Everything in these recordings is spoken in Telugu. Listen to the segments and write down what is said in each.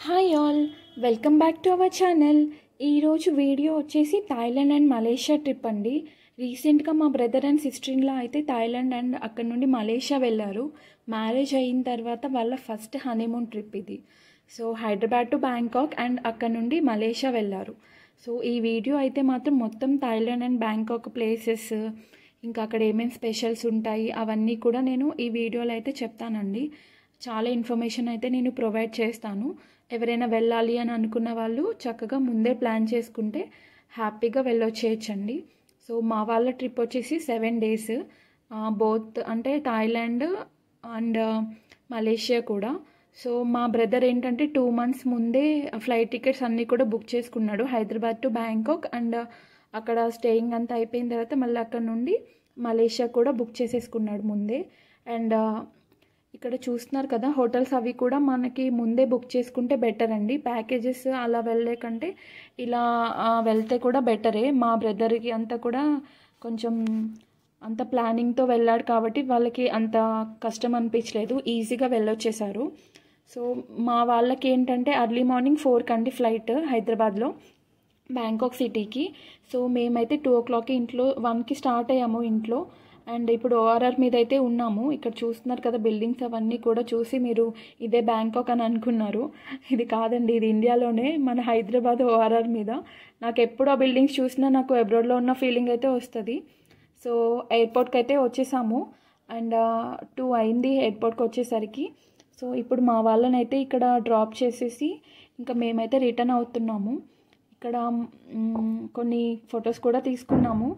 Hi all, welcome back to our channel. ఈరోజు వీడియో వచ్చేసి థాయిలాండ్ అండ్ మలేషియా ట్రిప్ అండి. రీసెంట్గా మా బ్రదర్ అండ్ సిస్టర్ ఇన్లా అయితే థాయిలాండ్ అండ్ అక్కడ నుండి మలేషియా వెళ్ళారు. మ్యారేజ్ అయిన తర్వాత వాళ్ళ ఫస్ట్ హనీమూన్ ట్రిప్ ఇది. So Hyderabad to Bangkok and అక్కడ నుండి మలేషియా వెళ్ళారు. సో ఈ వీడియో అయితే మాత్రం మొత్తం థాయిలాండ్ అండ్ బ్యాంకాక్ ప్లేసెస్, ఇంకా అక్కడ ఏమేమి స్పెషల్స్ ఉంటాయి అవన్నీ కూడా నేను ఈ వీడియోలో అయితే చెప్తానండి. చాలా ఇన్ఫర్మేషన్ అయితే నేను ప్రొవైడ్ చేస్తాను. ఎవరైనా వెళ్ళాలి అని అనుకున్న వాళ్ళు చక్కగా ముందే ప్లాన్ చేసుకుంటే హ్యాపీగా వెళ్ళొచ్చేయచ్చండి. సో మా వాళ్ళ ట్రిప్ వచ్చేసి 7 days, బోత్ అంటే థాయిలాండ్ అండ్ మలేషియా కూడా. సో మా బ్రదర్ ఏంటంటే 2 months ముందే ఫ్లైట్ టికెట్స్ అన్నీ కూడా బుక్ చేసుకున్నాడు, హైదరాబాద్ టు బ్యాంకాక్. అండ్ అక్కడ స్టేయింగ్ అంతా అయిపోయిన తర్వాత మళ్ళీ అక్కడ నుండి మలేషియా కూడా బుక్ చేసేసుకున్నాడు ముందే. అండ్ ఇక్కడ చూస్తున్నారు కదా, హోటల్స్ అవి కూడా మనకి ముందే బుక్ చేసుకుంటే బెటర్ అండి. ప్యాకేజెస్ అలా వెళ్ళే కంటే ఇలా వెళ్తే కూడా బెటరే. మా బ్రదర్కి అంతా కూడా కొంచెం అంత ప్లానింగ్తో వెళ్ళాడు కాబట్టి వాళ్ళకి అంత కష్టం అనిపించలేదు, ఈజీగా వెళ్ళొచ్చేసారు. సో మా వాళ్ళకి ఏంటంటే ఎర్లీ మార్నింగ్ 4 కండి ఫ్లైట్ హైదరాబాద్లో బ్యాంకాక్ సిటీకి. సో మేమైతే 2 o'clock ఇంట్లో 1కి స్టార్ట్ అయ్యాము ఇంట్లో. అండ్ ఇప్పుడు ఓఆర్ఆర్ మీద అయితే ఉన్నాము. ఇక్కడ చూస్తున్నారు కదా బిల్డింగ్స్ అవన్నీ కూడా చూసి మీరు ఇదే బ్యాంకాక్ అని అనుకున్నారు. ఇది కాదండి, ఇది ఇండియాలోనే మన హైదరాబాద్ ఓఆర్ఆర్ మీద. నాకు ఎప్పుడు ఆ బిల్డింగ్స్ చూసినా నాకు అబ్రాడ్లో ఉన్న ఫీలింగ్ అయితే వస్తుంది. సో ఎయిర్పోర్ట్కి అయితే వచ్చేసాము అండ్ 2 అయింది ఎయిర్పోర్ట్కి వచ్చేసరికి. సో ఇప్పుడు మా వాళ్ళని అయితే ఇక్కడ డ్రాప్ చేసేసి ఇంకా మేమైతే రిటర్న్ అవుతున్నాము. ఇక్కడ కొన్ని ఫొటోస్ కూడా తీసుకున్నాము.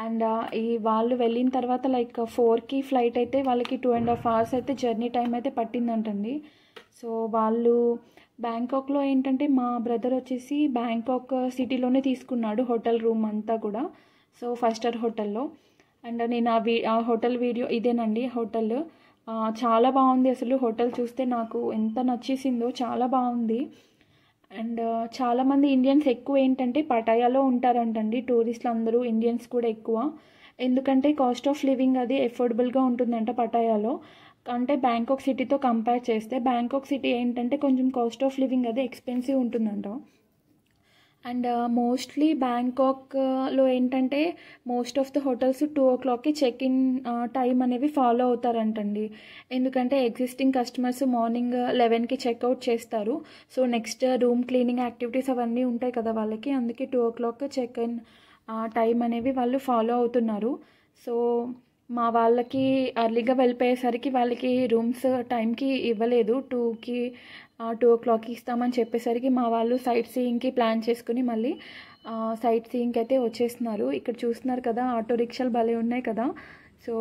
అండ్ ఈ వాళ్ళు వెళ్ళిన తర్వాత లైక్ 4కి ఫ్లైట్ అయితే వాళ్ళకి 2.5 hours అయితే జర్నీ టైం అయితే పట్టిందంటండి. సో వాళ్ళు బ్యాంకాక్లో ఏంటంటే మా బ్రదర్ వచ్చేసి బ్యాంకాక్ సిటీలోనే తీసుకున్నాడు హోటల్ రూమ్ అంతా కూడా. సో 5-star హోటల్లో. అండ్ నేను ఆ హోటల్ వీడియో ఇదేనండి హోటల్. చాలా బాగుంది అసలు. హోటల్ చూస్తే నాకు ఎంత నచ్చేసిందో, చాలా బాగుంది. అండ్ చాలామంది ఇండియన్స్ ఎక్కువ ఏంటంటే పటాయాలో ఉంటారంటండి. టూరిస్టులు అందరూ ఇండియన్స్ కూడా ఎక్కువ, ఎందుకంటే కాస్ట్ ఆఫ్ లివింగ్ అది ఎఫోర్డబుల్గా ఉంటుందంట పటాయాలో. అంటే బ్యాంకాక్ సిటీతో కంపేర్ చేస్తే బ్యాంకాక్ సిటీ ఏంటంటే కొంచెం కాస్ట్ ఆఫ్ లివింగ్ అది ఎక్స్పెన్సివ్ ఉంటుందంట. అండ్ మోస్ట్లీ బ్యాంకాక్లో ఏంటంటే మోస్ట్ ఆఫ్ ద హోటల్స్ 2 o'clockకి చెక్ ఇన్ టైం అనేవి ఫాలో అవుతారంటండి. ఎందుకంటే ఎగ్జిస్టింగ్ కస్టమర్స్ మార్నింగ్ 11కి చెక్అవుట్ చేస్తారు. So next room cleaning activities అవన్నీ ఉంటాయి కదా వాళ్ళకి, అందుకే 2 o'clock చెక్ ఇన్ టైం అనేవి వాళ్ళు ఫాలో అవుతున్నారు. సో మా వాళ్ళకి అర్లీగా వెళ్ళిపోయేసరికి వాళ్ళకి రూమ్స్ టైంకి ఇవ్వలేదు. 2 o'clockకి ఇస్తామని చెప్పేసరికి మా వాళ్ళు సైట్ సీయింగ్కి ప్లాన్ చేసుకుని మళ్ళీ సైట్ సీయింగ్కి అయితే వచ్చేస్తున్నారు. ఇక్కడ చూస్తున్నారు కదా ఆటో రిక్షాలు భలే ఉన్నాయి కదా. సో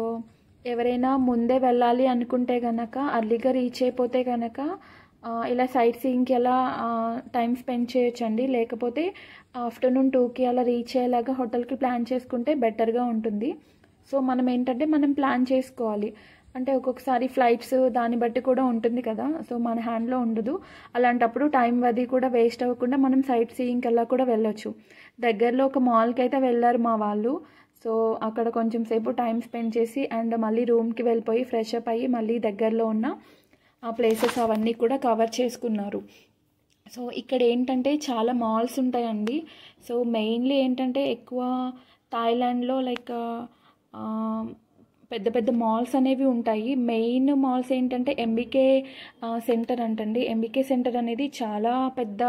ఎవరైనా ముందే వెళ్ళాలి అనుకుంటే కనుక అర్లీగా రీచ్ అయిపోతే కనుక ఇలా సైట్ సీయింగ్కి అలా టైం స్పెండ్ చేయొచ్చండి. లేకపోతే ఆఫ్టర్నూన్ 2కి అలా రీచ్ అయ్యేలాగా హోటల్కి ప్లాన్ చేసుకుంటే బెటర్గా ఉంటుంది. సో మనం ఏంటంటే మనం ప్లాన్ చేసుకోవాలి. అంటే ఒక్కొక్కసారి ఫ్లైట్స్ దాన్ని బట్టి కూడా ఉంటుంది కదా. సో మన హ్యాండ్లో ఉండదు. అలాంటప్పుడు టైం అది కూడా వేస్ట్ అవ్వకుండా మనం సైట్ సీయింగ్కి అలా కూడా వెళ్ళొచ్చు. దగ్గరలో ఒక మాల్కి అయితే వెళ్ళారు మా వాళ్ళు. సో అక్కడ కొంచెం సేపు టైం స్పెండ్ చేసి అండ్ మళ్ళీ రూమ్కి వెళ్ళిపోయి ఫ్రెష్ అప్ అయ్యి మళ్ళీ దగ్గరలో ఉన్న ఆ ప్లేసెస్ అవన్నీ కూడా కవర్ చేసుకున్నారు. సో ఇక్కడ ఏంటంటే చాలా మాల్స్ ఉంటాయండి. సో మెయిన్లీ ఏంటంటే ఎక్కువ థాయిలాండ్లో లైక్ పెద్ద పెద్ద మాల్స్ అనేవి ఉంటాయి. మెయిన్ మాల్స్ ఏంటంటే ఎంబీకే సెంటర్ అంటండి. ఎంబీకే సెంటర్ అనేది చాలా పెద్ద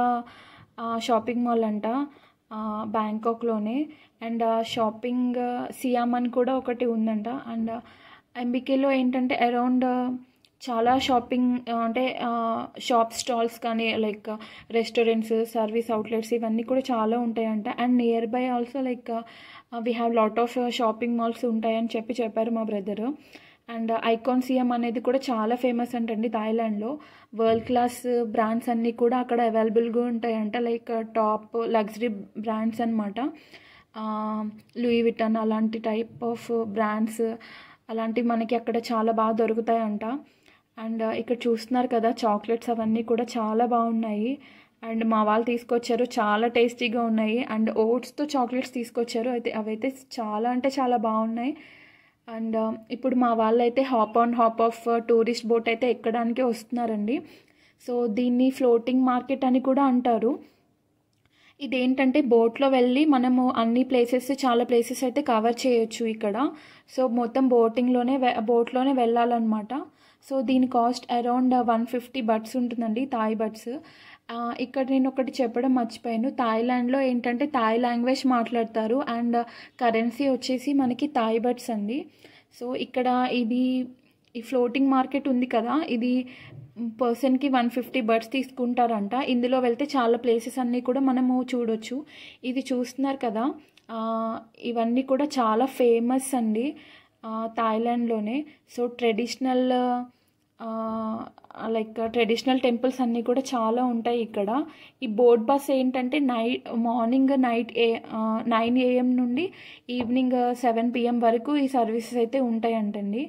షాపింగ్ మాల్ అంట బ్యాంకాక్లోనే. అండ్ షాపింగ్ సియామ్ అని కూడా ఒకటి ఉందంట. అండ్ ఎంబీకేలో ఏంటంటే అరౌండ్ చాలా షాపింగ్ అంటే షాప్ స్టాల్స్ కానీ లైక్ రెస్టారెంట్స్, సర్వీస్ అవుట్లెట్స్ ఇవన్నీ కూడా చాలా ఉంటాయంట. And near by also like we have lot of shopping malls ఉంటాయని చెప్పారు మా బ్రదర్. అండ్ ఐకాన్ సిఎం అనేది కూడా చాలా ఫేమస్ అంటండి థాయిలాండ్లో. వరల్డ్ క్లాస్ బ్రాండ్స్ అన్నీ కూడా అక్కడ అవైలబుల్గా ఉంటాయంట. లైక్ టాప్ లగ్జరీ బ్రాండ్స్ అనమాట. లూయి విటన్ అలాంటి టైప్ ఆఫ్ బ్రాండ్స్ అలాంటివి మనకి అక్కడ చాలా బాగా దొరుకుతాయంట. అండ్ ఇక్కడ చూస్తున్నారు కదా చాక్లెట్స్ అవన్నీ కూడా చాలా బాగున్నాయి. అండ్ మా వాళ్ళు తీసుకొచ్చారు, చాలా టేస్టీగా ఉన్నాయి. అండ్ ఓట్స్తో చాక్లెట్స్ తీసుకొచ్చారు, అయితే అవైతే చాలా అంటే చాలా బాగున్నాయి. అండ్ ఇప్పుడు మా వాళ్ళు అయితే hop on hop of tourist boat అయితే ఎక్కడానికి వస్తున్నారండి. సో దీన్ని ఫ్లోటింగ్ మార్కెట్ అని కూడా అంటారు. ఇదేంటంటే బోట్లో వెళ్ళి మనము అన్ని ప్లేసెస్ చాలా ప్లేసెస్ అయితే కవర్ చేయొచ్చు ఇక్కడ. సో మొత్తం బోట్లోనే వెళ్ళాలన్నమాట. సో దీని కాస్ట్ అరౌండ్ 150 బట్స్ ఉంటుందండి, థాయ్ బట్స్. ఇక్కడ నేను ఒకటి చెప్పడం మర్చిపోయాను. థాయిలాండ్లో ఏంటంటే థాయ్ లాంగ్వేజ్ మాట్లాడతారు అండ్ కరెన్సీ వచ్చేసి మనకి థాయ్ బట్స్ అండి. సో ఇక్కడ ఈ ఫ్లోటింగ్ మార్కెట్ ఉంది కదా, ఇది పర్సన్కి 150 బట్స్ తీసుకుంటారంట. ఇందులో వెళ్తే చాలా ప్లేసెస్ అన్నీ కూడా మనము చూడొచ్చు. ఇది చూస్తున్నారు కదా, ఇవన్నీ కూడా చాలా ఫేమస్ అండి థాయిలాండ్లోనే. సో ట్రెడిషనల్ ట్రెడిషనల్ టెంపుల్స్ అన్నీ కూడా చాలా ఉంటాయి ఇక్కడ. ఈ బోట్ బస్ ఏంటంటే మార్నింగ్ 9 AM నుండి ఈవినింగ్ 7 PM వరకు ఈ సర్వీసెస్ అయితే ఉంటాయంటండి.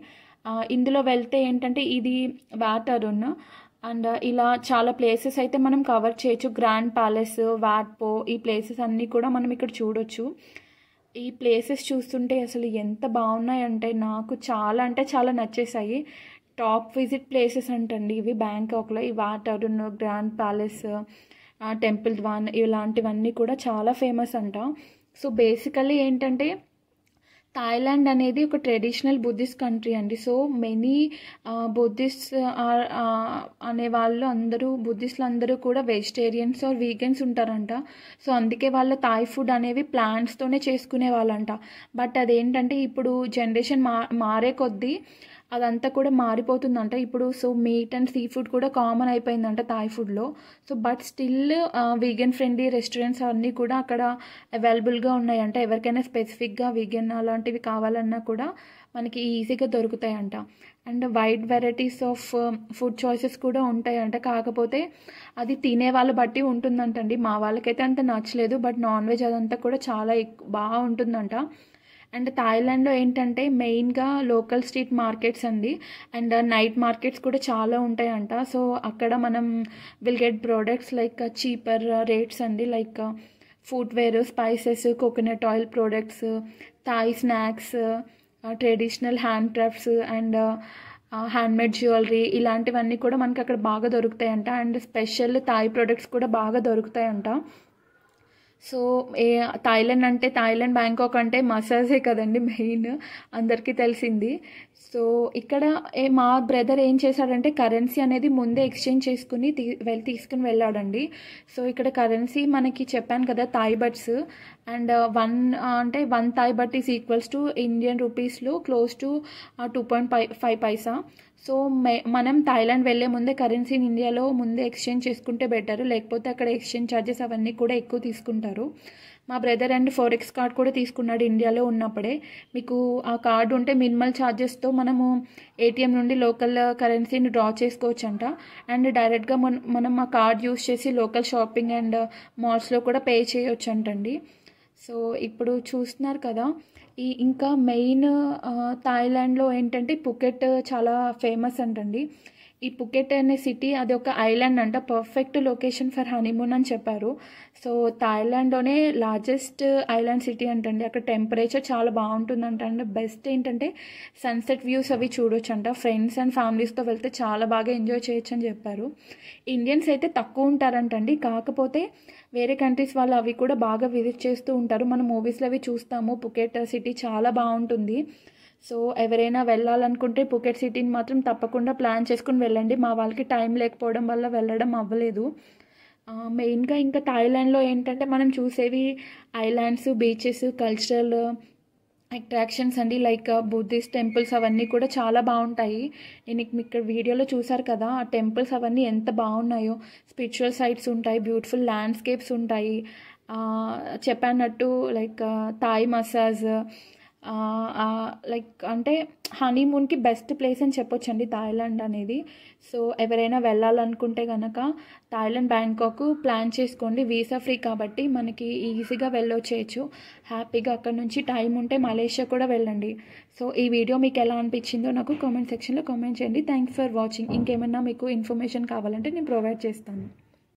ఇందులో వెళ్తే ఏంటంటే ఇది వాటరున్ అండ్ ఇలా చాలా ప్లేసెస్ అయితే మనం కవర్ చేయొచ్చు. గ్రాండ్ ప్యాలెస్, వాట్పో, ఈ ప్లేసెస్ అన్నీ కూడా మనం ఇక్కడ చూడొచ్చు. ఈ ప్లేసెస్ చూస్తుంటే అసలు ఎంత బాగున్నాయంటే నాకు చాలా అంటే చాలా నచ్చేసాయి. టాప్ విజిట్ ప్లేసెస్ అంటండి ఇవి బ్యాంకాక్లో. ఈ వాటరున్, గ్రాండ్ ప్యాలెస్, టెంపుల్ ద్వాన్ ఇలాంటివన్నీ కూడా చాలా ఫేమస్ అంట. సో బేసికలీ ఏంటంటే థాయిలాండ్ అనేది ఒక ట్రెడిషనల్ బుద్ధిస్ట్ కంట్రీ అండి. సో మెనీ బుద్ధిస్ట్ అనే వాళ్ళు బుద్ధిస్టులు అందరూ కూడా వెజిటేరియన్స్ ఆర్ వీగన్స్ ఉంటారంట. సో అందుకే వాళ్ళ థాయ్ ఫుడ్ అనేవి ప్లాంట్స్తోనే చేసుకునే వాళ్ళంట. బట్ అదేంటంటే ఇప్పుడు జనరేషన్ మారే కొద్దీ అదంతా కూడా మారిపోతుందంట ఇప్పుడు. So meet and sea food కూడా కామన్ అయిపోయిందంట థాయ్ ఫుడ్లో. So but still vegan friendly restaurants అన్నీ కూడా అక్కడ అవైలబుల్గా ఉన్నాయంట. ఎవరికైనా స్పెసిఫిక్గా వీగన్ అలాంటివి కావాలన్నా కూడా మనకి ఈజీగా దొరుకుతాయంట. And wide varieties of food choices కూడా ఉంటాయంట. కాకపోతే అది తినే వాళ్ళ బట్టి ఉంటుందంటండి. మా వాళ్ళకైతే అంత నచ్చలేదు, బట్ నాన్ వెజ్ అదంతా కూడా చాలా బాగా ఉంటుందంట. అండ్ థాయిలాండ్లో ఏంటంటే మెయిన్గా లోకల్ స్ట్రీట్ మార్కెట్స్ అండి అండ్ నైట్ మార్కెట్స్ కూడా చాలా ఉంటాయంట. సో అక్కడ మనం will get products like cheaper rates అండి, like footwear, spices, coconut oil products, Thai snacks, traditional hand crafts and handmade jewellery ఇలాంటివన్నీ కూడా మనకి అక్కడ బాగా దొరుకుతాయంట. అండ్ స్పెషల్ థాయ్ ప్రొడక్ట్స్ కూడా బాగా దొరుకుతాయంట. సో థాయిలాండ్ బ్యాంకాక్ అంటే మసాజే కదండి మెయిన్, అందరికీ తెలిసింది. సో ఇక్కడ మా బ్రదర్ ఏం చేశాడంటే కరెన్సీ అనేది ముందే ఎక్స్చేంజ్ చేసుకుని తీసుకుని వెళ్ళాడండి. సో ఇక్కడ కరెన్సీ మనకి చెప్పాను కదా Thai bahts and 1 Thai baht is equals to Indian రూపీస్లో క్లోజ్ టు 2.5 పైసా. సో మనం థాయిలాండ్ వెళ్ళే ముందే కరెన్సీని ఇండియాలో ముందే ఎక్స్చేంజ్ చేసుకుంటే బెటర్, లేకపోతే అక్కడ ఎక్స్చేంజ్ ఛార్జెస్ అవన్నీ కూడా ఎక్కువ తీసుకుంటారు. మా బ్రదర్ అండ్ ఫోరెక్స్ కార్డ్ కూడా తీసుకున్నాడు ఇండియాలో ఉన్నప్పుడే. మీకు ఆ కార్డు ఉంటే మినిమల్ ఛార్జెస్తో మనము ఏటీఎం నుండి లోకల్ కరెన్సీని డ్రా చేసుకోవచ్చంట. అండ్ డైరెక్ట్గా మనం ఆ కార్డ్ యూస్ చేసి లోకల్ షాపింగ్ అండ్ మాల్స్లో కూడా పే చేయొచ్చు అంటండి. సో ఇప్పుడు చూస్తున్నారు కదా, ఇంకా మెయిన్ థాయిలాండ్లో ఏంటంటే పుకెట్ చాలా ఫేమస్ అంటండి. ఈ పుకెట్ అనే సిటీ అది ఒక ఐలాండ్ అంట, పర్ఫెక్ట్ లొకేషన్ ఫర్ హనీమూన్ అని చెప్పారు. సో థాయిలాండ్లోనే లార్జెస్ట్ ఐలాండ్ సిటీ అంటండి. అక్కడ టెంపరేచర్ చాలా బాగుంటుందంట. అండ్ బెస్ట్ ఏంటంటే సన్సెట్ వ్యూస్ అవి చూడొచ్చు అంట. ఫ్రెండ్స్ అండ్ ఫ్యామిలీస్తో వెళ్తే చాలా బాగా ఎంజాయ్ చేయొచ్చు అని చెప్పారు. ఇండియన్స్ అయితే తక్కువ ఉంటారంటండి, కాకపోతే వేరే కంట్రీస్ వాళ్ళు అవి కూడా బాగా విజిట్ చేస్తూ ఉంటారు. మనం మూవీస్లో అవి చూస్తాము. పుకెట్ సిటీ చాలా బాగుంటుంది. సో ఎవరైనా వెళ్ళాలనుకుంటే పుకెట్ సిటీని మాత్రం తప్పకుండా ప్లాన్ చేసుకుని వెళ్ళండి. మా వాళ్ళకి టైం లేకపోవడం వల్ల వెళ్ళడం అవ్వలేదు. మెయిన్గా ఇంకా థాయిలాండ్లో ఏంటంటే మనం చూసేవి ఐలాండ్స్, బీచెస్, కల్చరల్ అట్రాక్షన్స్ అండి, లైక్ బుద్ధిస్ట్ టెంపుల్స్ అవన్నీ కూడా చాలా బాగుంటాయి. నేను ఇక్కడ వీడియోలో చూసారు కదా, ఆ టెంపుల్స్ అవన్నీ ఎంత బాగున్నాయో. స్పిరిచువల్ సైట్స్ ఉంటాయి, బ్యూటిఫుల్ ల్యాండ్స్కేప్స్ ఉంటాయి. చెప్పానట్టు లైక్ థాయ్ మసాజ్, లైక్ అంటే హనీమూన్కి బెస్ట్ ప్లేస్ అని చెప్పొచ్చండి థాయిలాండ్ అనేది. సో ఎవరైనా వెళ్ళాలనుకుంటే కనుక థాయిలాండ్ బ్యాంకాక్ ప్లాన్ చేసుకోండి. వీసా ఫ్రీ కాబట్టి మనకి ఈజీగా వెళ్ళొచ్చేయచ్చు హ్యాపీగా. అక్కడ నుంచి టైం ఉంటే మలేషియా కూడా వెళ్ళండి. సో ఈ వీడియో మీకు ఎలా అనిపించిందో నాకు కామెంట్ సెక్షన్లో కామెంట్ చేయండి. Thanks for watching. ఇంకేమైనా మీకు ఇన్ఫర్మేషన్ కావాలంటే నేను ప్రొవైడ్ చేస్తాను.